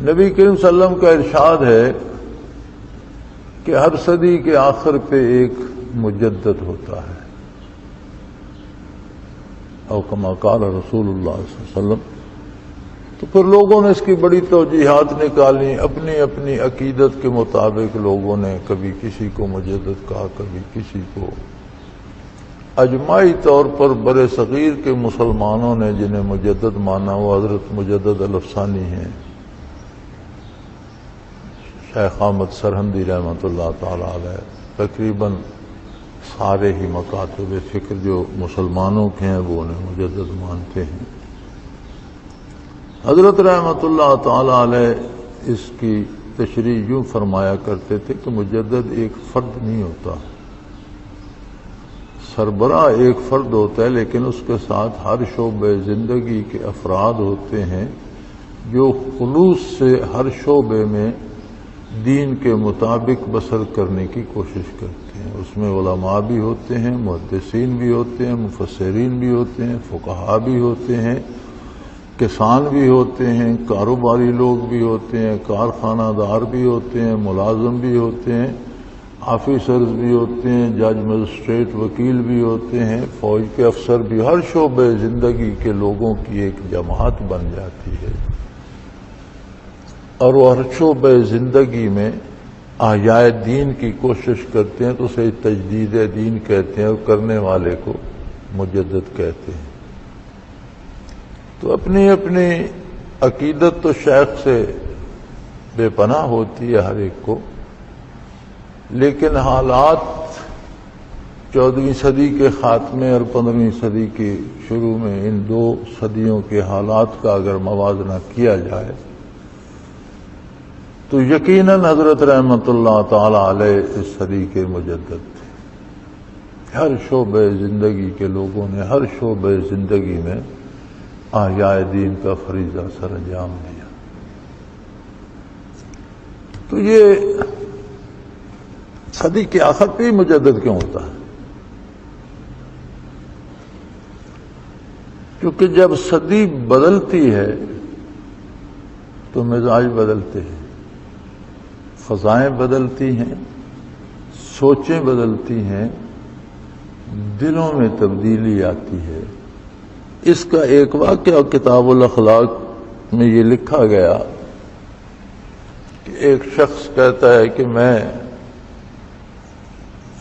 نبی کریم صلی اللہ علیہ وسلم کا ارشاد ہے کہ ہر صدی کے آخر پہ ایک مجدد ہوتا ہے، او کما قال رسول اللہ صلی اللہ علیہ وسلم۔ تو پھر لوگوں نے اس کی بڑی توجیحات نکالی، اپنی اپنی عقیدت کے مطابق لوگوں نے کبھی کسی کو مجدد کہا، کبھی کسی کو۔ اجماعی طور پر بر صغیر کے مسلمانوں نے جنہیں مجدد مانا وہ حضرت مجدد الافسانی ہیں، شیخ احمد سرہندی رحمۃ اللہ تعالی علیہ۔ تقریباً سارے ہی مکاتب فکر جو مسلمانوں کے ہیں وہ انہیں مجدد مانتے ہیں۔ حضرت رحمۃ اللہ تعالی علیہ اس کی تشریح یوں فرمایا کرتے تھے کہ مجدد ایک فرد نہیں ہوتا، سربراہ ایک فرد ہوتا ہے، لیکن اس کے ساتھ ہر شعبے زندگی کے افراد ہوتے ہیں جو خلوص سے ہر شعبے میں دین کے مطابق بسر کرنے کی کوشش کرتے ہیں۔ اس میں علماء بھی ہوتے ہیں، محدثین بھی ہوتے ہیں، مفسرین بھی ہوتے ہیں، فقہاء بھی ہوتے ہیں، کسان بھی ہوتے ہیں، کاروباری لوگ بھی ہوتے ہیں، کارخانہ دار بھی ہوتے ہیں، ملازم بھی ہوتے ہیں، آفیسرز بھی ہوتے ہیں، جج مجسٹریٹ وکیل بھی ہوتے ہیں، فوج کے افسر بھی۔ ہر شعبے زندگی کے لوگوں کی ایک جماعت بن جاتی ہے، اور وہ ہر شعبے زندگی میں احیاء دین کی کوشش کرتے ہیں تو اسے تجدید دین کہتے ہیں، اور کرنے والے کو مجدد کہتے ہیں۔ تو اپنی اپنی عقیدت تو شیخ سے بے پناہ ہوتی ہے ہر ایک کو، لیکن حالات 14ویں صدی کے خاتمے اور 15ویں صدی کے شروع میں ان دو صدیوں کے حالات کا اگر موازنہ کیا جائے تو یقیناً حضرت رحمۃ اللہ تعالی علیہ اس صدی کے مجدد تھے۔ ہر شعبے زندگی کے لوگوں نے ہر شعبے زندگی میں احیاء دین کا فریضہ سر انجام دیا۔ تو یہ صدی کے آخر پہ ہی مجدد کیوں ہوتا ہے؟ کیونکہ جب صدی بدلتی ہے تو مزاج بدلتے ہیں، فضائیں بدلتی ہیں، سوچیں بدلتی ہیں، دلوں میں تبدیلی آتی ہے۔ اس کا ایک واقعہ کتاب الاخلاق میں یہ لکھا گیا کہ ایک شخص کہتا ہے کہ میں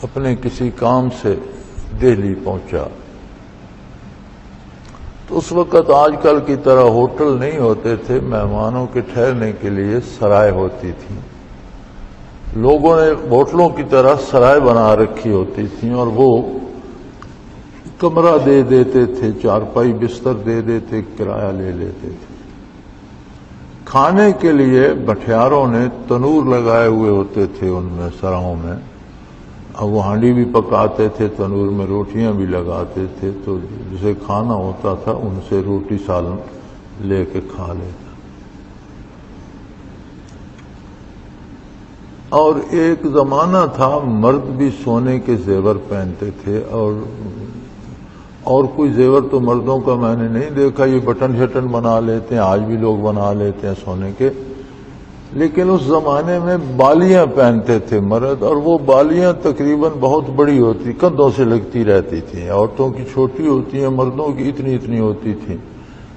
اپنے کسی کام سے دہلی پہنچا، تو اس وقت آج کل کی طرح ہوٹل نہیں ہوتے تھے، مہمانوں کے ٹھہرنے کے لیے سرائے ہوتی تھیں۔ لوگوں نے ہوٹلوں کی طرح سرائے بنا رکھی ہوتی تھیں، اور وہ کمرہ دے دیتے تھے، چارپائی بستر دے دیتے، کرایہ لے لیتے تھے۔ کھانے کے لیے بٹھیاروں نے تنور لگائے ہوئے ہوتے تھے ان میں سراہوں میں، اب وہ ہانڈی بھی پکاتے تھے، تنور میں روٹیاں بھی لگاتے تھے، تو جسے کھانا ہوتا تھا ان سے روٹی سالن لے کے کھا لیتا۔ اور ایک زمانہ تھا مرد بھی سونے کے زیور پہنتے تھے، اور کوئی زیور تو مردوں کا میں نے نہیں دیکھا، یہ بٹن شٹن بنا لیتے ہیں، آج بھی لوگ بنا لیتے ہیں سونے کے، لیکن اس زمانے میں بالیاں پہنتے تھے مرد، اور وہ بالیاں تقریباً بہت بڑی ہوتی، کندھوں سے لگتی رہتی تھیں۔ عورتوں کی چھوٹی ہوتی ہیں، مردوں کی اتنی اتنی ہوتی تھیں۔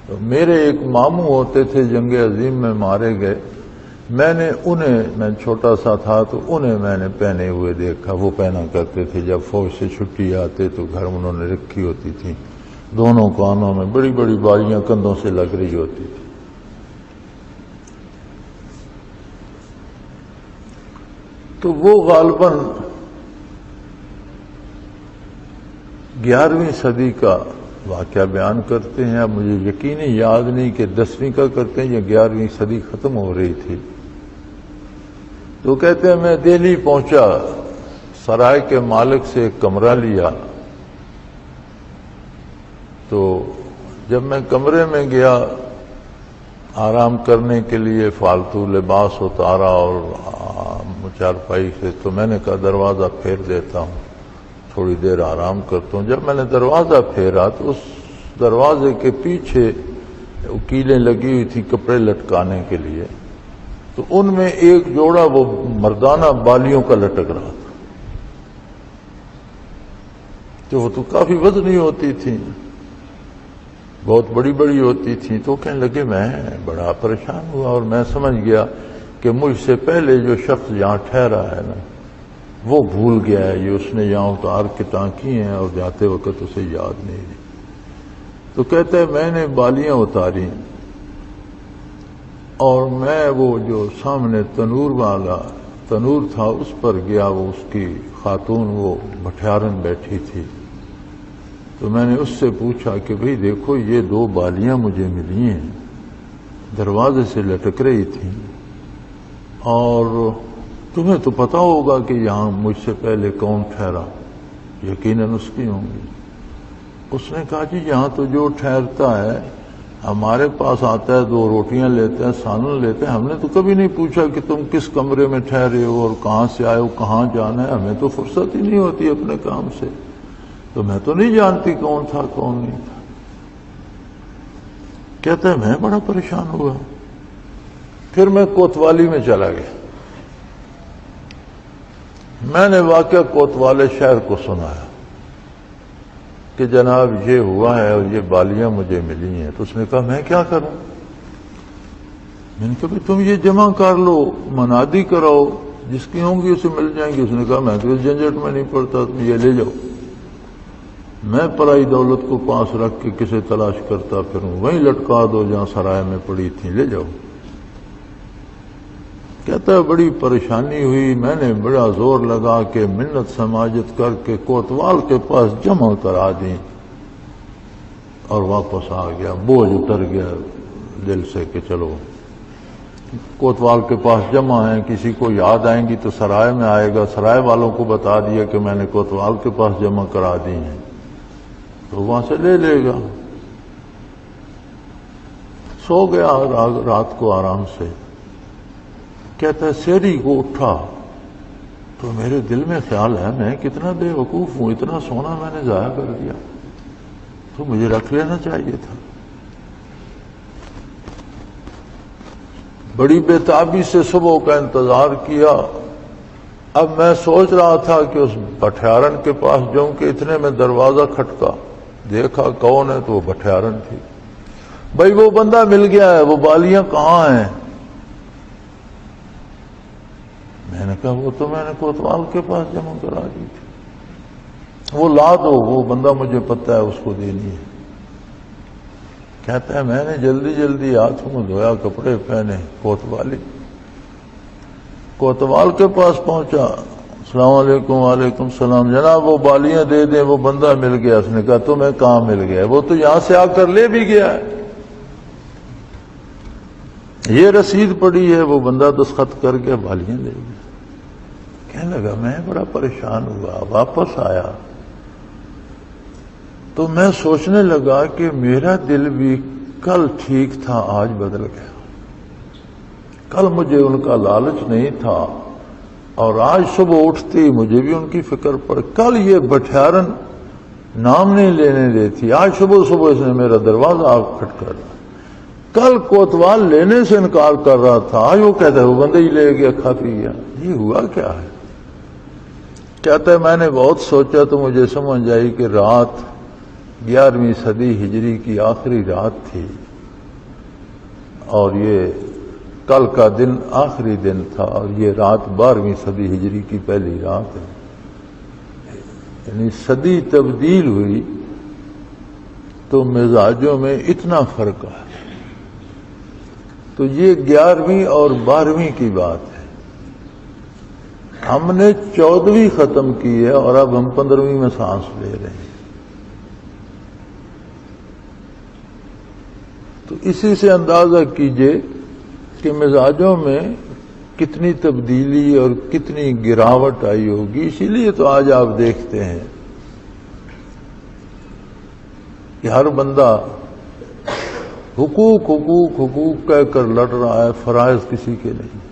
تو میرے ایک ماموں ہوتے تھے، جنگ عظیم میں مارے گئے، میں چھوٹا سا تھا تو انہیں میں نے پہنے ہوئے دیکھا، وہ پہنا کرتے تھے جب فوج سے چھٹی آتے تو گھر میں انہوں نے رکھی ہوتی تھی، دونوں کانوں میں بڑی بڑی بالیاں کندھوں سے لگ رہی ہوتی تھی۔ تو وہ غالباً 11ویں صدی کا واقعہ بیان کرتے ہیں، اب مجھے یقینی یاد نہیں کہ 10ویں کا کرتے ہیں یا 11ویں صدی ختم ہو رہی تھی۔ تو کہتے ہیں میں دہلی پہنچا، سرائے کے مالک سے ایک کمرہ لیا، تو جب میں کمرے میں گیا آرام کرنے کے لیے، فالتو لباس اتارا اور چارپائی سے، تو میں نے کہا دروازہ پھیر دیتا ہوں، تھوڑی دیر آرام کرتا ہوں۔ جب میں نے دروازہ پھیرا تو اس دروازے کے پیچھے کیلیں لگی ہوئی تھی کپڑے لٹکانے کے لیے، تو ان میں ایک جوڑا وہ مردانہ بالیوں کا لٹک رہا تھا، تو وہ تو کافی وزنی ہوتی تھی، بہت بڑی بڑی ہوتی تھی. تو کہنے لگے میں بڑا پریشان ہوا اور میں سمجھ گیا کہ مجھ سے پہلے جو شخص یہاں ٹھہرا ہے نا وہ بھول گیا ہے، یہ اس نے یہاں اتار کے ٹانکی ہیں اور جاتے وقت اسے یاد نہیں رہی. تو کہتا ہے میں نے بالیاں اتاری اور میں وہ جو سامنے تنور والا تنور تھا اس پر گیا، وہ اس کی خاتون وہ بٹھیارن بیٹھی تھی. تو میں نے اس سے پوچھا کہ بھئی دیکھو یہ 2 بالیاں مجھے ملی ہیں، دروازے سے لٹک رہی تھیں، اور تمہیں تو پتا ہوگا کہ یہاں مجھ سے پہلے کون ٹھہرا، یقیناً اس کی ہوں گی. اس نے کہا جی یہاں تو جو ٹھہرتا ہے ہمارے پاس آتا ہے، 2 روٹیاں لیتے ہیں، سالن لیتے ہیں، ہم نے تو کبھی نہیں پوچھا کہ تم کس کمرے میں ٹھہرے ہو اور کہاں سے آئے ہو، کہاں جانا ہے، ہمیں تو فرصت ہی نہیں ہوتی اپنے کام سے، تو میں تو نہیں جانتی کون تھا کون نہیں تھا. کہتا ہے میں بڑا پریشان ہوا. پھر میں کوتوالی میں چلا گیا. میں نے واقعہ کوتوالے شہر کو سنایا کہ جناب یہ ہوا ہے اور یہ بالیاں مجھے ملی ہیں. تو اس نے کہا میں کیا کروں؟ میں نے کہا تم یہ جمع کر لو، منادی کراؤ، جس کی ہوں گی اسے مل جائیں گی. اس نے کہا میں تو اس جھنجٹ میں نہیں پڑتا، تم یہ لے جاؤ. میں پرائی دولت کو پاس رکھ کے کسے تلاش کرتا پھروں، وہیں لٹکا دو جہاں سرائے میں پڑی تھی، لے جاؤ. کہتا ہے بڑی پریشانی ہوئی، میں نے بڑا زور لگا کے منت سماجت کر کے کوتوال کے پاس جمع کرا دیں اور واپس آ گیا. بوجھ اتر گیا دل سے کہ چلو کوتوال کے پاس جمع ہیں، کسی کو یاد آئیں گی تو سرائے میں آئے گا، سرائے والوں کو بتا دیا کہ میں نے کوتوال کے پاس جمع کرا دی ہیں تو وہاں سے لے لے گا. سو گیا رات کو آرام سے. کہتا ہے سحری کو اٹھا تو میرے دل میں خیال ہے میں کتنا بے وقوف ہوں، اتنا سونا میں نے ضائع کر دیا، تو مجھے رکھ لینا چاہیے تھا. بڑی بےتابی سے صبح کا انتظار کیا. اب میں سوچ رہا تھا کہ اس بٹھیارن کے پاس جاؤں کہ اتنے میں دروازہ کھٹکا، دیکھا کون ہے تو وہ بٹھیارن تھی. بھائی وہ بندہ مل گیا ہے، وہ بالیاں کہاں ہیں؟ میں نے کہا وہ تو میں نے کوتوال کے پاس جمع کرا دی تھی، وہ لا دو، وہ بندہ مجھے پتہ ہے اس کو دینی ہے. کہتا ہے میں نے جلدی جلدی ہاتھ منہ دھویا، کپڑے پہنے، کوتوال کے پاس پہنچا. السلام علیکم. وعلیکم السلام. جناب وہ بالیاں دے دیں، وہ بندہ مل گیا. اس نے کہا تمہیں کہاں مل گیا؟ وہ تو یہاں سے آ کر لے بھی گیا ہے، یہ رسید پڑی ہے، وہ بندہ دستخط کر کے بالیاں لے گیا. کہنے لگا میں بڑا پریشان ہوا. واپس آیا تو میں سوچنے لگا کہ میرا دل بھی کل ٹھیک تھا، آج بدل گیا. کل مجھے ان کا لالچ نہیں تھا اور آج صبح اٹھتی مجھے بھی ان کی فکر پڑ. کل یہ بٹھیارن نام نہیں لینے دیتی، آج صبح صبح اس نے میرا دروازہ کھٹکا دیا. کل کوتوال لینے سے انکار کر رہا تھا، آج وہ کہتا ہے وہ بندے ہی لے گیا، کھا پی گیا. یہ ہوا کیا ہے؟ کہتا ہے میں نے بہت سوچا تو مجھے سمجھ آئی کہ رات 11ویں صدی ہجری کی آخری رات تھی اور یہ کل کا دن آخری دن تھا اور یہ رات 12ویں صدی ہجری کی پہلی رات ہے. یعنی صدی تبدیل ہوئی تو مزاجوں میں اتنا فرق ہے. تو یہ 11ویں اور 12ویں کی بات ہے. ہم نے 14ویں ختم کی ہے اور اب ہم 15ویں میں سانس لے رہے ہیں. تو اسی سے اندازہ کیجئے کہ مزاجوں میں کتنی تبدیلی اور کتنی گراوٹ آئی ہوگی. اسی لیے تو آج آپ دیکھتے ہیں کہ ہر بندہ حقوق حقوق حقوق کہہ کر لڑ رہا ہے، فرائض کسی کے نہیں.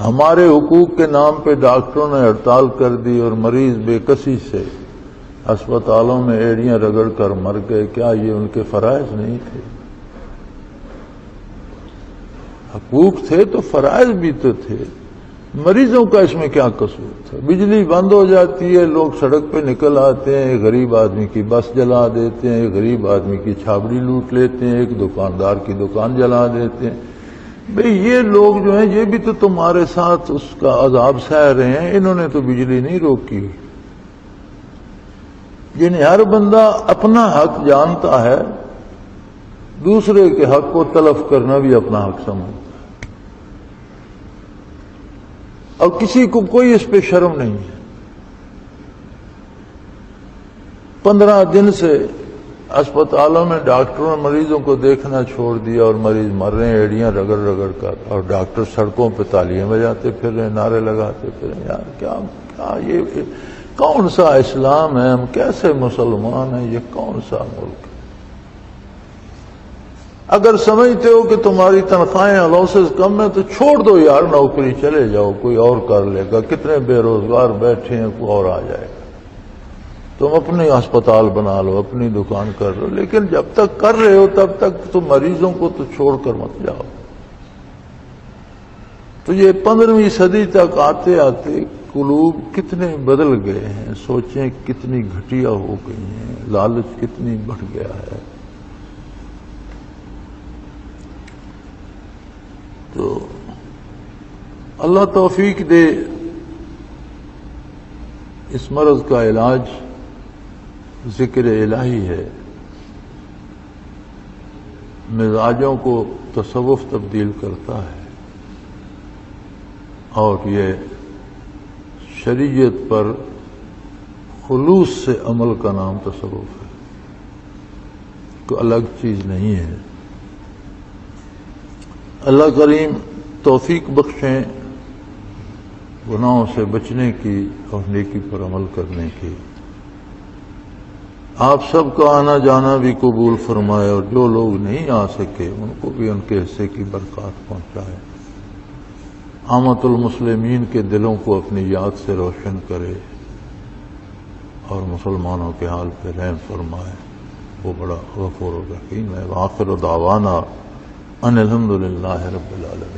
ہمارے حقوق کے نام پہ ڈاکٹروں نے ہڑتال کر دی اور مریض بے کسی سے ہسپتالوں میں ایڑیاں رگڑ کر مر گئے. کیا یہ ان کے فرائض نہیں تھے؟ حقوق تھے تو فرائض بھی تو تھے. مریضوں کا اس میں کیا قصور تھا؟ بجلی بند ہو جاتی ہے، لوگ سڑک پہ نکل آتے ہیں، ایک غریب آدمی کی بس جلا دیتے ہیں، ایک غریب آدمی کی چھابڑی لوٹ لیتے ہیں، ایک دکاندار کی دکان جلا دیتے ہیں. بھئی یہ لوگ جو ہیں یہ بھی تو تمہارے ساتھ اس کا عذاب سہ رہے ہیں. انہوں نے تو بجلی نہیں روکی. یعنی ہر بندہ اپنا حق جانتا ہے، دوسرے کے حق کو تلف کرنا بھی اپنا حق سمجھتا ہے، اور کسی کو کوئی اس پہ شرم نہیں ہے. 15 دن سے اسپتالوں میں ڈاکٹروں نے مریضوں کو دیکھنا چھوڑ دیا اور مریض مر رہے ہیں ایڑیاں رگڑ رگڑ کر، اور ڈاکٹر سڑکوں پہ تالیاں بجاتے پھر رہے ہیں، نعرے لگاتے پھر رہے ہیں. یار کیا یہ کون سا اسلام ہے؟ ہم کیسے مسلمان ہیں؟ یہ کون سا ملک ہے؟ اگر سمجھتے ہو کہ تمہاری تنخواہیں الاؤنسز کم ہیں تو چھوڑ دو یار نوکری، چلے جاؤ، کوئی اور کر لے گا. کتنے بے روزگار بیٹھے ہیں، کوئی اور آ جائے گا. تم اپنے ہسپتال بنا لو، اپنی دکان کر لو، لیکن جب تک کر رہے ہو تب تک تم مریضوں کو تو چھوڑ کر مت جاؤ. تو یہ 15ویں صدی تک آتے آتے قلوب کتنے بدل گئے ہیں، سوچیں کتنی گھٹیا ہو گئی ہیں، لالچ کتنی بڑھ گیا ہے. تو اللہ توفیق دے. اس مرض کا علاج ذکر الہی ہے. مزاجوں کو تصوف تبدیل کرتا ہے، اور یہ شریعت پر خلوص سے عمل کا نام تصوف ہے، کوئی الگ چیز نہیں ہے. اللہ کریم توفیق بخشیں گناہوں سے بچنے کی اور نیکی پر عمل کرنے کی. آپ سب کا آنا جانا بھی قبول فرمائے، اور جو لوگ نہیں آ سکے ان کو بھی ان کے حصے کی برکات پہنچائے. عامۃ المسلمین کے دلوں کو اپنی یاد سے روشن کرے اور مسلمانوں کے حال پہ رحم فرمائے. وہ بڑا غفور الرحیم ہے. وآخر دعوانا ان الحمد للہ رب العالمین.